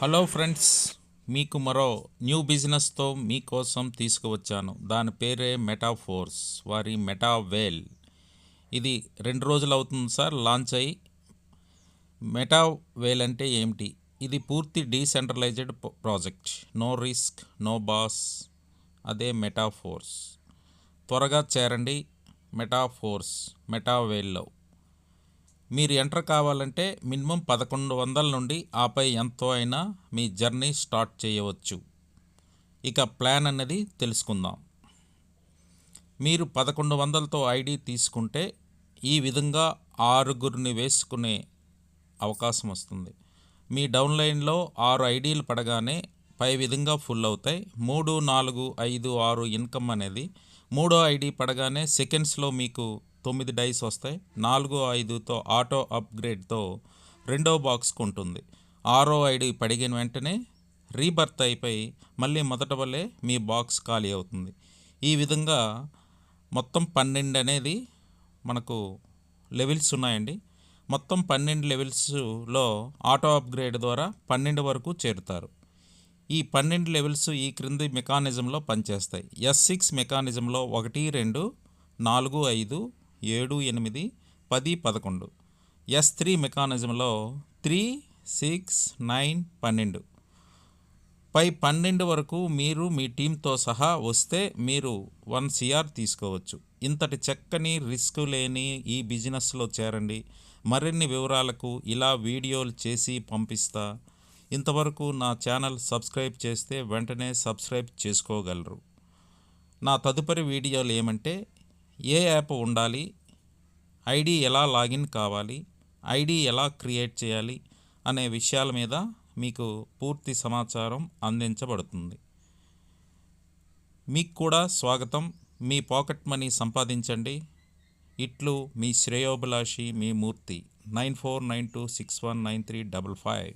Hello friends, మీకు మరో new బిజినెస్తో మీకోసం తీసుకువచ్చాను. దాని పేరే మెటాఫోర్స్, వారి మెటావేల్. ఇది 2 రోజులు అవుతుంది సార్ లాంచ్ అయ్యి. మెటావేల్ అంటే ఏమిటి? ఇది పూర్తి decentralised project. No risk, no boss. అదే మెటాఫోర్స్. త్వరగా చేరండి మెటాఫోర్స్, మెటావేల్లో. మీరు ఎంటర్ కావాలంటే మినిమం 1100 నుండి ఆపై ఎంతో అయినా మీ జర్నీ స్టార్ట్ చేయవచ్చు. ఇక ప్లాన్ అన్నది తెలుసుకుందాం. మీరు 1100తో ఐడి తీసుకుంటే ఈ విధంగా 6గురిని వేసుకునే అవకాశం వస్తుంది. మీ డౌన్లైన్లో 6 ఐడీలు పడగానే పై విధంగా ఫుల్ అవుతాయి. 3, 4, 5, 6 ఇన్కమ్ అనేది 3వ ఐడి పడగానే సెకండ్స్లో మీకు 9 డైస్ వస్తాయి. 4, 5తో ఆటో అప్గ్రేడ్తో 2వ బాక్స్కు ఉంటుంది. 6వ ఐడి పడిగిన వెంటనే రీబర్త్ అయిపోయి మళ్ళీ మొదట వల్లే మీ బాక్స్ ఖాళీ అవుతుంది. ఈ విధంగా మొత్తం 12 అనేది మనకు లెవెల్స్ ఉన్నాయండి. మొత్తం 12 లెవెల్స్లో ఆటో అప్గ్రేడ్ ద్వారా 12 వరకు చేరుతారు. ఈ 12 లెవెల్స్ ఈ క్రింది మెకానిజంలో పనిచేస్తాయి. S6 మెకానిజంలో 1, 2, 4, 5, 7, 8, 10, 11. S3 మెకానిజంలో 3, 6, 9, 12. పై 12 వరకు మీరు మీ టీంతో సహా వస్తే మీరు 1 CR తీసుకోవచ్చు. ఇంతటి చక్కని రిస్క్ లేని ఈ బిజినెస్లో చేరండి. మరిన్ని వివరాలకు ఇలా వీడియోలు చేసి పంపిస్తా. ఇంతవరకు నా ఛానల్ సబ్స్క్రైబ్ చేస్తే వెంటనే సబ్స్క్రైబ్ చేసుకోగలరు. నా తదుపరి వీడియోలు ఏమంటే ఏ యాప్ ఉండాలి, ఐడి ఎలా లాగిన్ కావాలి, ఐడి ఎలా క్రియేట్ చేయాలి అనే విషయాల మీద మీకు పూర్తి సమాచారం అందించబడుతుంది. మీకు కూడా స్వాగతం. మీ పాకెట్ మనీ సంపాదించండి. ఇట్లు మీ శ్రేయోభిలాషి, మీ మూర్తి. 9492619355.